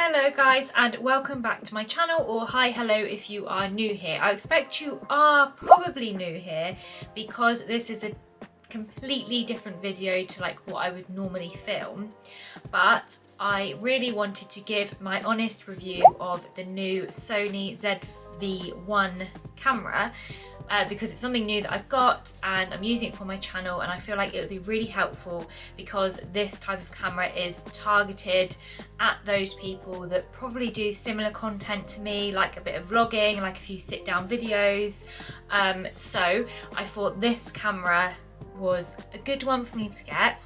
Hello guys, and welcome back to my channel, or hi hello if you are new here. I expect you are probably new here because this is a completely different video to like what I would normally film, but I really wanted to give my honest review of the new Sony ZV-1 camera because it's something new that I've got and I'm using it for my channel, and I feel like it would be really helpful because this type of camera is targeted at those people that probably do similar content to me, like a bit of vlogging, like a few sit down videos. So I thought this camera was a good one for me to get,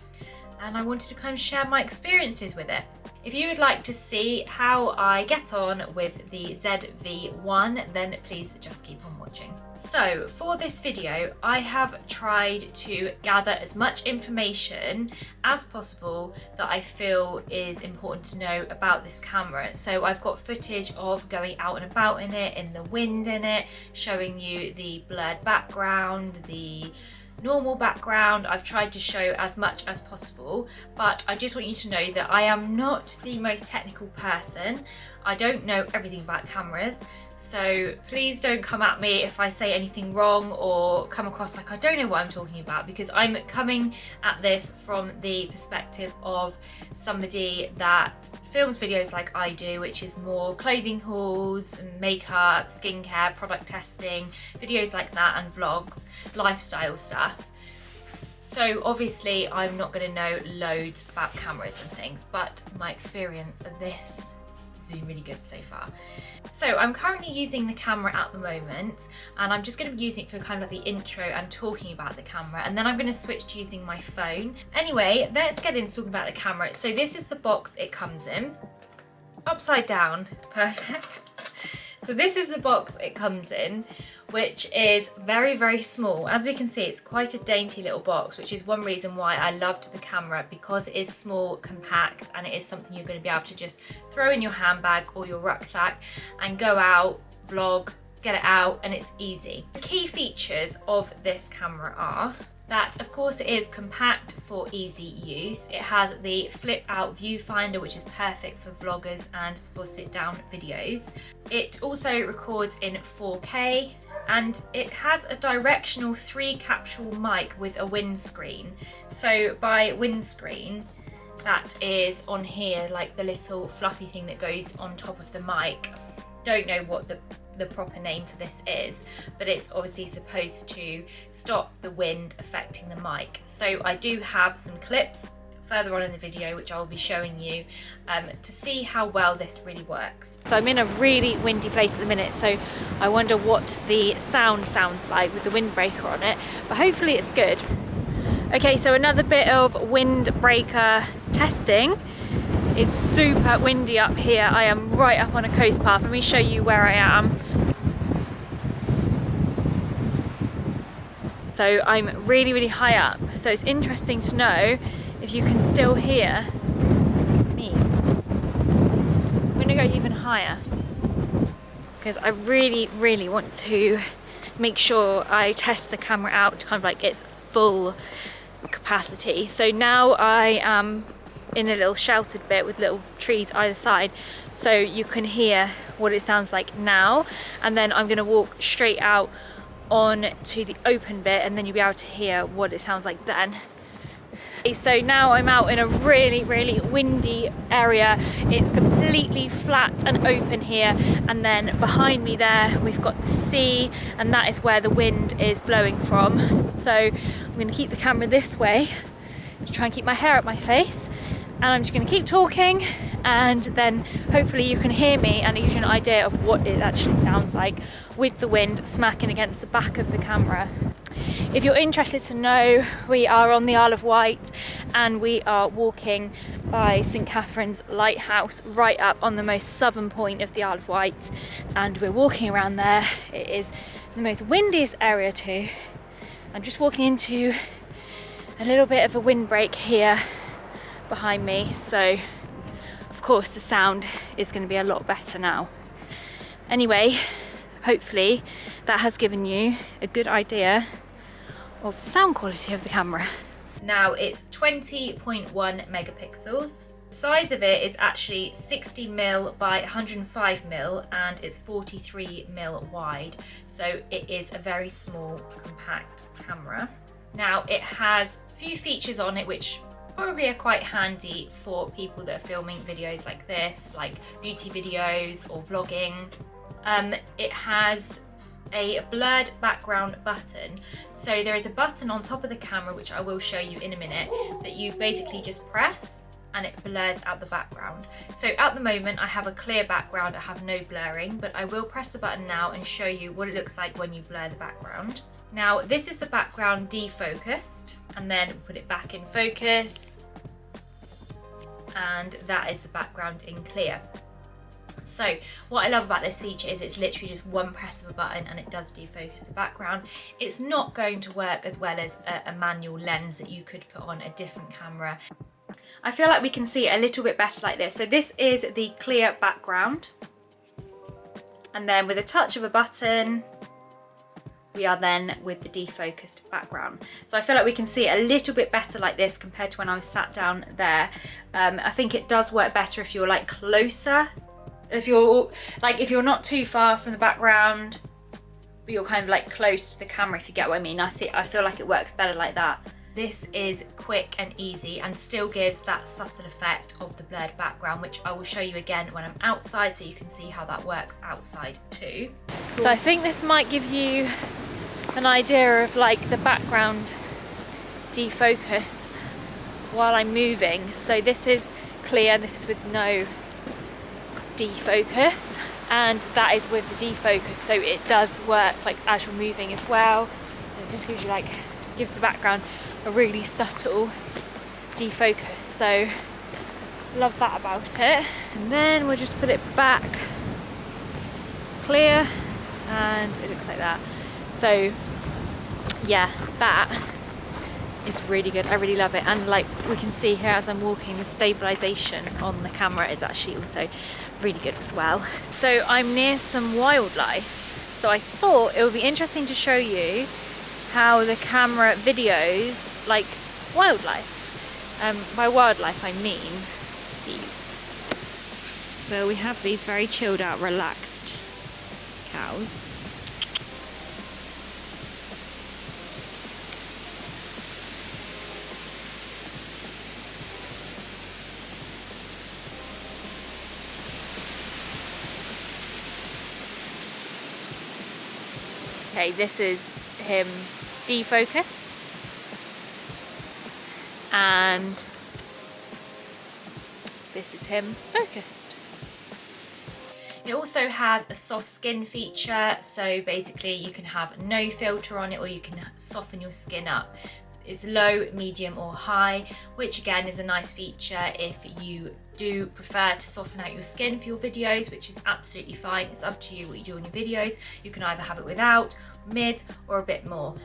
and I wanted to kind of share my experiences with it. If you would like to see how I get on with the ZV-1, then please just keep on watching. So for this video, I have tried to gather as much information as possible that I feel is important to know about this camera. So I've got footage of going out and about in it, in the wind in it, showing you the blurred background, the normal background. I've tried to show as much as possible, but I just want you to know that I am not the most technical person. I don't know everything about cameras, so please don't come at me if I say anything wrong or come across like I don't know what I'm talking about, because I'm coming at this from the perspective of somebody that films videos like I do, which is more clothing hauls and makeup, skincare, product testing, videos like that, and vlogs, lifestyle stuff. So obviously I'm not going to know loads about cameras and things, but my experience of this has been really good so far. So I'm currently using the camera at the moment, and I'm just going to be using it for kind of like the intro and talking about the camera, and then I'm going to switch to using my phone. Anyway, let's get into talking about the camera. So this is the box it comes in. Upside down, perfect. So this is the box it comes in, which is very, very small. As we can see, it's quite a dainty little box, which is one reason why I loved the camera, because it is small, compact, and it is something you're going to be able to just throw in your handbag or your rucksack and go out, vlog, get it out, and it's easy. The key features of this camera are that, of course, it is compact for easy use. It has the flip out viewfinder, which is perfect for vloggers and for sit down videos. It also records in 4K, and it has a directional 3 capsule mic with a windscreen. So by windscreen, that is on here, like the little fluffy thing that goes on top of the mic. Don't know what the proper name for this is, but it's obviously supposed to stop the wind affecting the mic. So I do have some clips further on in the video which I'll be showing you to see how well this really works. So I'm in a really windy place at the minute, so I wonder what the sound sounds like with the windbreaker on it, but hopefully it's good. Okay, so another bit of windbreaker testing. It's super windy up here. I am right up on a coast path. Let me show you where I am. So I'm really, really high up. So it's interesting to know if you can still hear me. I'm gonna go even higher because I really, really want to make sure I test the camera out to kind of like its full capacity. So now I am in a little sheltered bit with little trees either side, so you can hear what it sounds like now, and then I'm going to walk straight out on to the open bit, and then you'll be able to hear what it sounds like then. So now I'm out in a really, really windy area. It's completely flat and open here, and then behind me there we've got the sea, and that is where the wind is blowing from. So I'm going to keep the camera this way to try and keep my hair up my face, and I'm just going to keep talking, and then hopefully you can hear me and it gives you an idea of what it actually sounds like with the wind smacking against the back of the camera. If you're interested to know, we are on the Isle of Wight, and we are walking by St Catherine's Lighthouse, right up on the most southern point of the Isle of Wight, and we're walking around there. It is the most windiest area too. I'm just walking into a little bit of a windbreak here behind me, so of course the sound is going to be a lot better now. Anyway, hopefully that has given you a good idea of the sound quality of the camera. Now it's 20.1 megapixels, The size of it is actually 60mm by 105mm and it's 43mm wide, so it is a very small compact camera. Now it has a few features on it which probably are quite handy for people that are filming videos like this, like beauty videos or vlogging. It has a blurred background button. So there is a button on top of the camera, which I will show you in a minute, that you basically just press and it blurs out the background. So at the moment I have a clear background, I have no blurring, but I will press the button now and show you what it looks like when you blur the background. Now this is the background defocused, and then put it back in focus, and that is the background in clear. So what I love about this feature is it's literally just one press of a button and it does defocus the background. It's not going to work as well as a manual lens that you could put on a different camera. I feel like we can see it a little bit better like this. So this is the clear background, and then with a touch of a button we are then with the defocused background. So I feel like we can see it a little bit better like this compared to when I was sat down there. I think it does work better if you're like closer, if you're not too far from the background, but you're kind of like close to the camera, if you get what I mean. I feel like it works better like that. This is quick and easy and still gives that subtle effect of the blurred background, which I will show you again when I'm outside so you can see how that works outside too. Cool. So I think this might give you an idea of like the background defocus while I'm moving. So this is clear, this is with no defocus, and that is with the defocus, so it does work like as you're moving as well. And it just gives you gives the background a really subtle defocus, so love that about it. And then we'll just put it back clear and it looks like that. So yeah, that is really good. I really love it, and like we can see here as I'm walking, the stabilization on the camera is actually also really good as well. So I'm near some wildlife, so I thought it would be interesting to show you how the camera videos like wildlife. By wildlife I mean these. So we have these very chilled out, relaxed cows. Okay, this is him defocused, and this is him focused. It also has a soft skin feature, so basically you can have no filter on it or you can soften your skin up. It's low, medium or high, which again is a nice feature if you do prefer to soften out your skin for your videos, which is absolutely fine. It's up to you what you do on your videos. You can either have it without, mid or a bit more.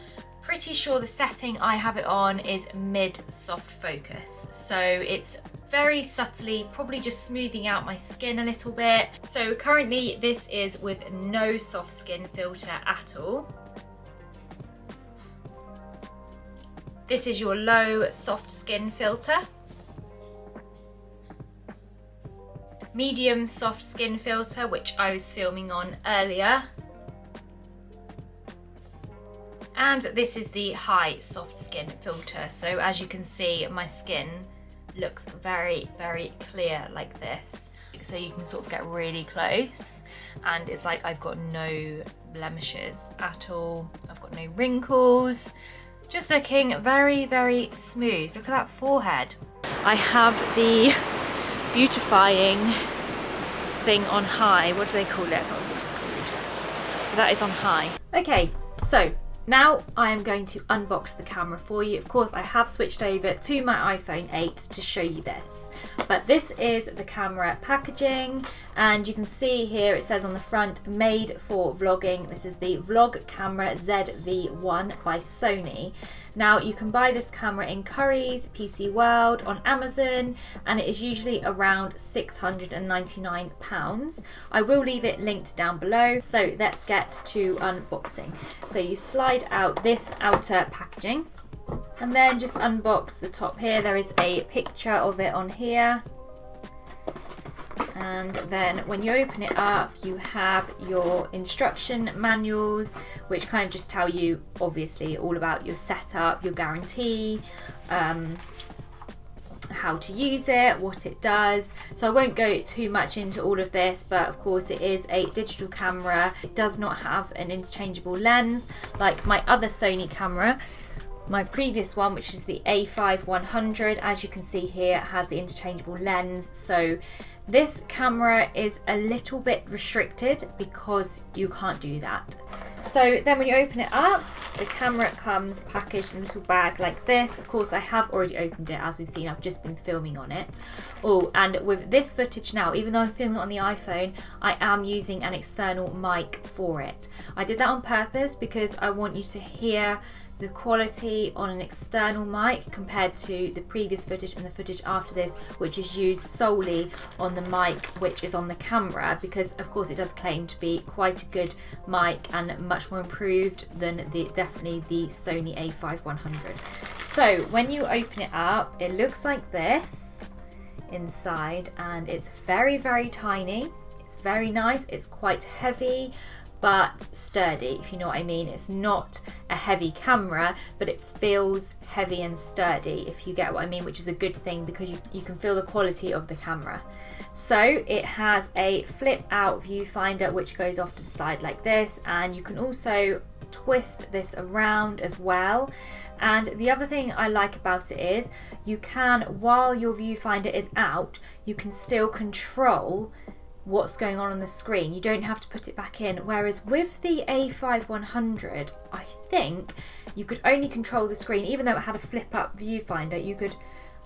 Pretty sure the setting I have it on is mid soft focus, so it's very subtly probably just smoothing out my skin a little bit. So currently this is with no soft skin filter at all. This is your low soft skin filter. Medium soft skin filter, which I was filming on earlier. And this is the high soft skin filter. So as you can see, my skin looks very, very clear like this. So you can sort of get really close and it's like I've got no blemishes at all. I've got no wrinkles. Just looking very, very smooth. Look at that forehead. I have the beautifying thing on high. What do they call it? I can't remember what it's called. That is on high. Okay, so now I am going to unbox the camera for you. Of course, I have switched over to my iPhone 8 to show you this. But this is the camera packaging, and you can see here it says on the front, made for vlogging. This is the vlog camera ZV-1 by Sony. Now you can buy this camera in Currys, PC World, on Amazon, and it is usually around £699. I will leave it linked down below. So let's get to unboxing. So you slide out this outer packaging and then just unbox the top here. There is a picture of it on here. And then when you open it up, you have your instruction manuals, which kind of just tell you obviously all about your setup, your guarantee, how to use it, what it does. So I won't go too much into all of this, but of course it is a digital camera. It does not have an interchangeable lens like my other Sony camera. My previous one, which is the A5-100, as you can see here, has the interchangeable lens. So this camera is a little bit restricted because you can't do that. So then when you open it up, the camera comes packaged in a little bag like this. Of course, I have already opened it, as we've seen. I've just been filming on it. Oh, and with this footage now, even though I'm filming it on the iPhone, I am using an external mic for it. I did that on purpose because I want you to hear the quality on an external mic compared to the previous footage and the footage after this, which is used solely on the mic which is on the camera, because of course it does claim to be quite a good mic and much more improved than definitely the Sony A5-100. So when you open it up, it looks like this inside, and it's very, very tiny. It's very nice. It's quite heavy but sturdy, if you know what I mean. It's not a heavy camera, but it feels heavy and sturdy, if you get what I mean, which is a good thing because you can feel the quality of the camera. So it has a flip out viewfinder which goes off to the side like this, and you can also twist this around as well. And the other thing I like about it is you can, while your viewfinder is out, you can still control what's going on the screen. You don't have to put it back in, whereas with the A5-100 I think you could only control the screen. Even though it had a flip up viewfinder, you could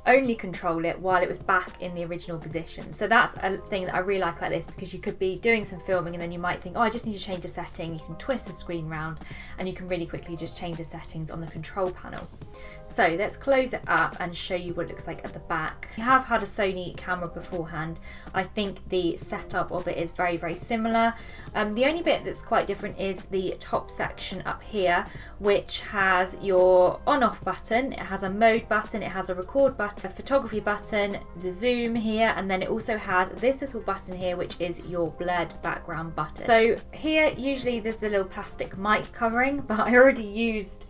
only control it while it was back in the original position. So that's a thing that I really like about this, because you could be doing some filming and then you might think, oh, I just need to change a setting. You can twist the screen round and you can really quickly just change the settings on the control panel. So let's close it up and show you what it looks like at the back. I have had a Sony camera beforehand. I think the setup of it is very, very similar. The only bit that's quite different is the top section up here, which has your on-off button. It has a mode button, it has a record button, a photography button, the zoom here, and then it also has this little button here, which is your blurred background button. So here usually there's the little plastic mic covering, but I already used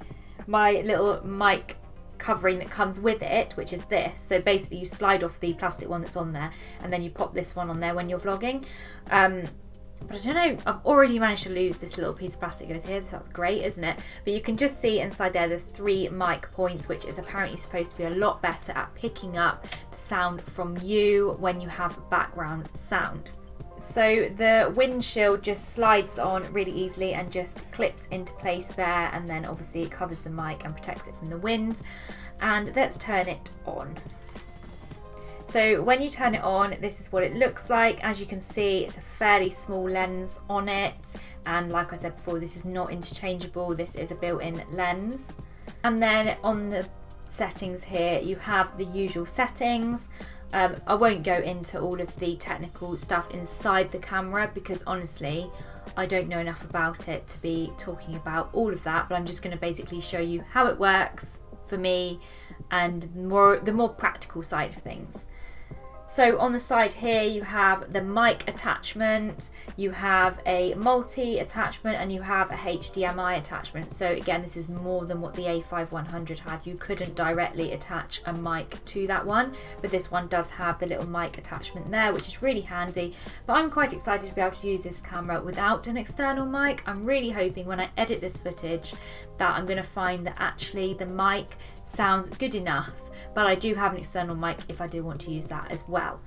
my little mic covering that comes with it, which is this. So basically you slide off the plastic one that's on there and then you pop this one on there when you're vlogging. But I don't know, I've already managed to lose this little piece of plastic that goes here. That's great, isn't it? But you can just see inside there the 3 mic points, which is apparently supposed to be a lot better at picking up the sound from you when you have background sound. So the windshield just slides on really easily and just clips into place there, and then obviously it covers the mic and protects it from the wind. And let's turn it on. So when you turn it on, this is what it looks like. As you can see, it's a fairly small lens on it, and like I said before, this is not interchangeable, this is a built-in lens. And then on the settings here, you have the usual settings. I won't go into all of the technical stuff inside the camera because honestly I don't know enough about it to be talking about all of that, but I'm just going to basically show you how it works for me and the more practical side of things. So on the side here you have the mic attachment, you have a multi attachment, and you have a HDMI attachment. So again, this is more than what the A5-100 had. You couldn't directly attach a mic to that one, but this one does have the little mic attachment there, which is really handy. But I'm quite excited to be able to use this camera without an external mic. I'm really hoping when I edit this footage that I'm going to find that actually the mic sounds good enough. But I do have an external mic if I do want to use that as well.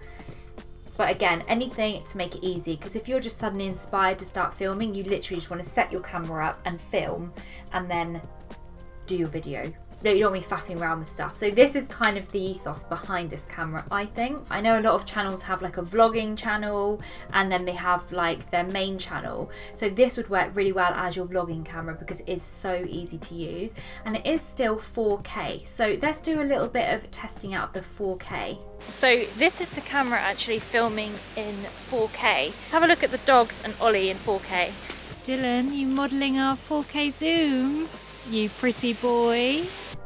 But again, anything to make it easy, because if you're just suddenly inspired to start filming, you literally just want to set your camera up and film and then do your video. No, you don't want to be faffing around with stuff. So this is kind of the ethos behind this camera, I think. I know a lot of channels have like a vlogging channel and then they have like their main channel. So this would work really well as your vlogging camera because it is so easy to use and it is still 4K. So let's do a little bit of testing out the 4K. So this is the camera actually filming in 4K. Let's have a look at the dogs and Ollie in 4K. Dylan, you modelling our 4K zoom? You pretty boy.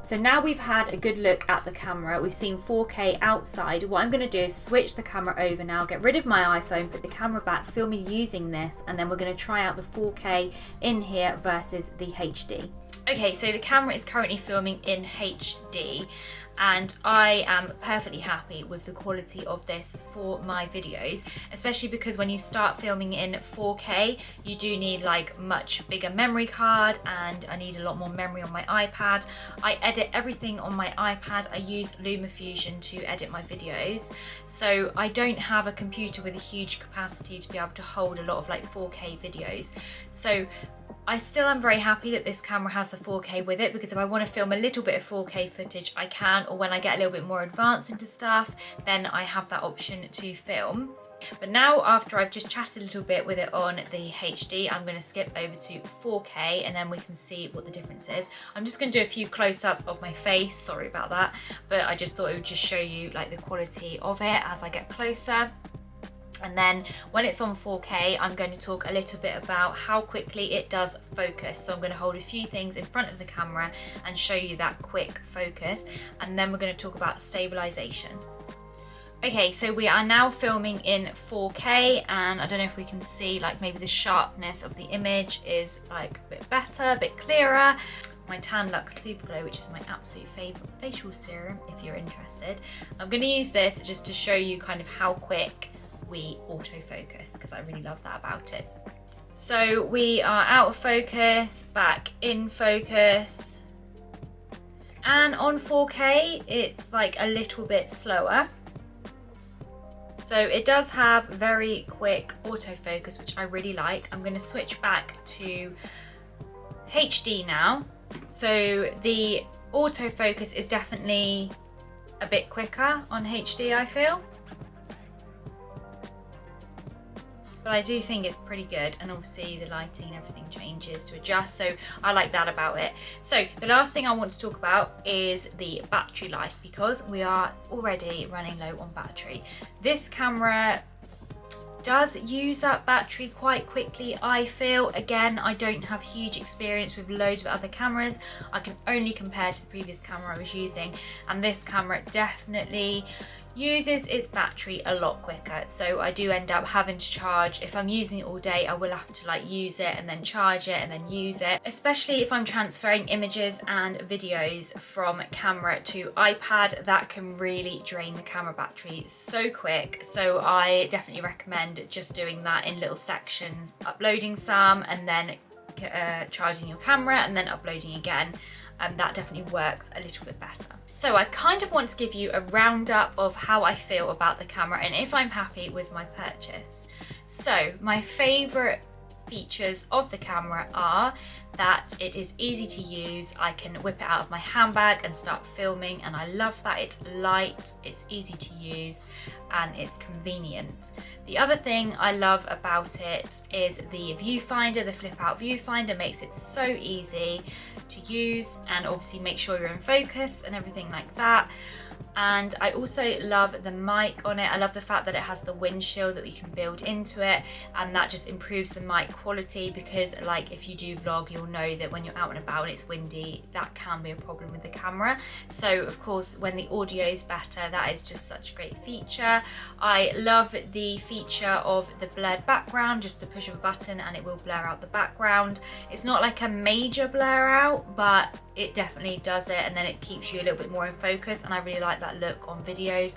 So now we've had a good look at the camera, we've seen 4K outside, what I'm going to do is switch the camera over now, get rid of my iPhone, put the camera back, film me using this, and then we're going to try out the 4K in here versus the HD. Okay, so the camera is currently filming in HD, and I am perfectly happy with the quality of this for my videos, especially because when you start filming in 4K, you do need like much bigger memory card, and I need a lot more memory on my iPad. I edit everything on my iPad. I use LumaFusion to edit my videos, so I don't have a computer with a huge capacity to be able to hold a lot of like 4K videos. So I still am very happy that this camera has the 4K with it, because if I want to film a little bit of 4K footage, I can, or when I get a little bit more advanced into stuff, then I have that option to film. But now, after I've just chatted a little bit with it on the HD, I'm going to skip over to 4K and then we can see what the difference is. I'm just going to do a few close-ups of my face, sorry about that, but I just thought it would just show you like the quality of it as I get closer. And then when it's on 4K, I'm going to talk a little bit about how quickly it does focus. So I'm going to hold a few things in front of the camera and show you that quick focus. And then we're going to talk about stabilization. Okay, so we are now filming in 4K, and I don't know if we can see, like maybe the sharpness of the image is like a bit better, a bit clearer. My Tan Luxe Super Glow, which is my absolute favourite facial serum, if you're interested. I'm going to use this just to show you kind of how quick we autofocus, because I really love that about it. So we are out of focus, back in focus, and on 4K it's like a little bit slower. So it does have very quick autofocus, which I really like. I'm going to switch back to HD now. So the autofocus is definitely a bit quicker on HD, I feel. But I do think it's pretty good, and obviously the lighting and everything changes to adjust, so I like that about it. So the last thing I want to talk about is the battery life, because we are already running low on battery. This camera does use up battery quite quickly, I feel. Again, I don't have huge experience with loads of other cameras. I can only compare to the previous camera I was using, and this camera definitely uses its battery a lot quicker. So I do end up having to charge. If I'm using it all day, I will have to like use it and then charge it and then use it, especially if I'm transferring images and videos from camera to iPad. That can really drain the camera battery so quick. So I definitely recommend just doing that in little sections, uploading some and then charging your camera and then uploading again. That definitely works a little bit better. So I kind of want to give you a roundup of how I feel about the camera and if I'm happy with my purchase. So my favourite features of the camera are that it is easy to use. I can whip it out of my handbag and start filming, and I love that it's light, it's easy to use, and it's convenient. The other thing I love about it is the viewfinder. The flip out viewfinder makes it so easy to use, and obviously make sure you're in focus and everything like that. And I also love the mic on it. I love the fact that it has the windshield that we can build into it, and that just improves the mic quality, because like if you do vlog, you'll know that when you're out and about and it's windy, that can be a problem with the camera. So of course when the audio is better, that is just such a great feature. I love the feature of the blurred background, just a push of a button and it will blur out the background. It's not like a major blur out, but it definitely does it, and then it keeps you a little bit more in focus, and I really like that look on videos.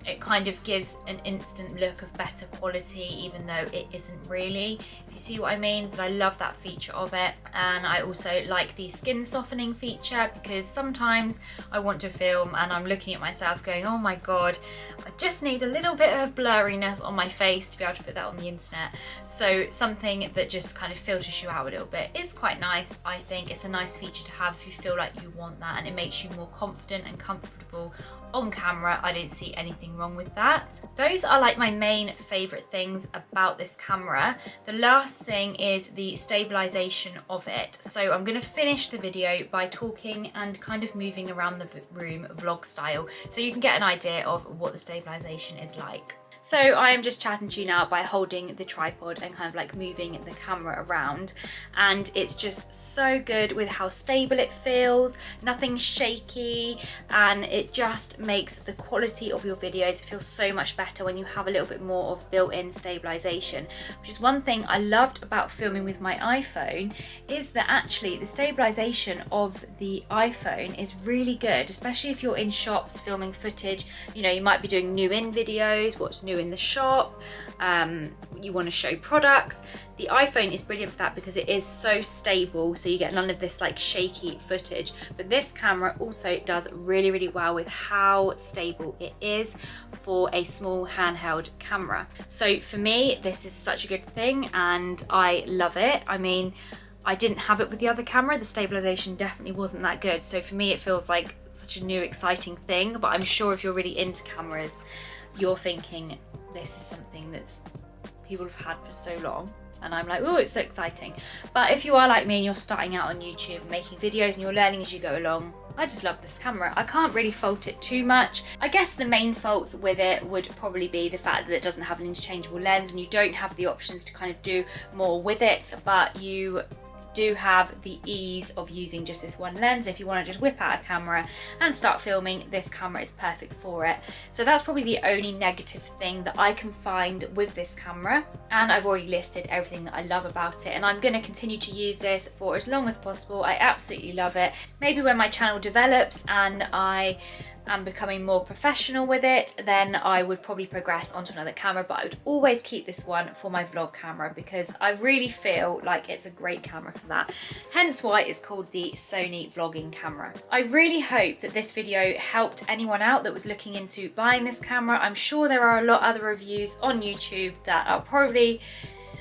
It kind of gives an instant look of better quality, even though it isn't really, if you see what I mean. But I love that feature of it. And I also like the skin softening feature, because sometimes I want to film and I'm looking at myself going, oh my god, I just need a little bit of blurriness on my face to be able to put that on the internet. So something that just kind of filters you out a little bit is quite nice. I think it's a nice feature to have if you feel like you want that, and it makes you more confident and comfortable on camera. I don't see anything wrong with that. Those are like my main favorite things about this camera. The last thing is the stabilization of it. So I'm going to finish the video by talking and kind of moving around the room vlog style, so you can get an idea of what the stabilization is like. So I am just chatting to you now by holding the tripod and kind of like moving the camera around, and it's just so good with how stable it feels, nothing shaky, and it just makes the quality of your videos feel so much better when you have a little bit more of built-in stabilization, which is one thing I loved about filming with my iPhone, is that actually the stabilization of the iPhone is really good, especially if you're in shops filming footage. You know, you might be doing new in videos, what's new in the shop, you want to show products. The iPhone is brilliant for that because it is so stable, so you get none of this like shaky footage. But this camera also does really, really well with how stable it is for a small handheld camera. So for me, this is such a good thing and I love it. I mean, I didn't have it with the other camera. The stabilization definitely wasn't that good. So for me, it feels like such a new, exciting thing. But I'm sure if you're really into cameras, you're thinking this is something that's people have had for so long. And I'm like, oh, it's so exciting. But if you are like me and you're starting out on YouTube, making videos and you're learning as you go along, I just love this camera. I can't really fault it too much. I guess the main faults with it would probably be the fact that it doesn't have an interchangeable lens and you don't have the options to kind of do more with it, but you do have the ease of using just this one lens. If you want to just whip out a camera and start filming, this camera is perfect for it. So that's probably the only negative thing that I can find with this camera, and I've already listed everything that I love about it, and I'm going to continue to use this for as long as possible. I absolutely love it. Maybe when my channel develops and I am becoming more professional with it, then I would probably progress onto another camera, but I would always keep this one for my vlog camera because I really feel like it's a great camera for that. Hence why it's called the Sony vlogging camera. I really hope that this video helped anyone out that was looking into buying this camera. I'm sure there are a lot of other reviews on YouTube that are probably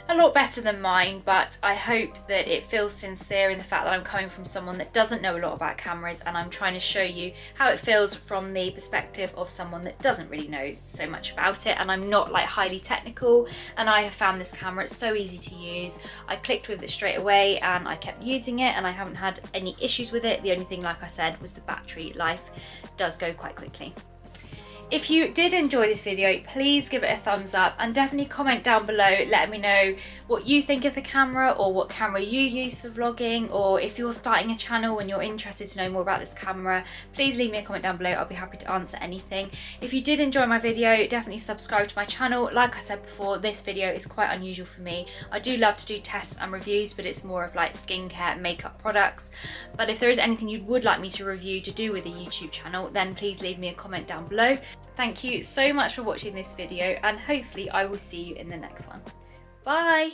a lot better than mine, but I hope that it feels sincere in the fact that I'm coming from someone that doesn't know a lot about cameras, and I'm trying to show you how it feels from the perspective of someone that doesn't really know so much about it. And I'm not like highly technical, and I have found this camera, it's so easy to use. I clicked with it straight away and I kept using it and I haven't had any issues with it. The only thing, like I said, was the battery life does go quite quickly. If you did enjoy this video, please give it a thumbs up and definitely comment down below letting me know what you think of the camera or what camera you use for vlogging, or if you're starting a channel and you're interested to know more about this camera, please leave me a comment down below. I'll be happy to answer anything. If you did enjoy my video, definitely subscribe to my channel. Like I said before, this video is quite unusual for me. I do love to do tests and reviews, but it's more of like skincare and makeup products. But if there is anything you would like me to review to do with a YouTube channel, then please leave me a comment down below. Thank you so much for watching this video, and hopefully I will see you in the next one. Bye!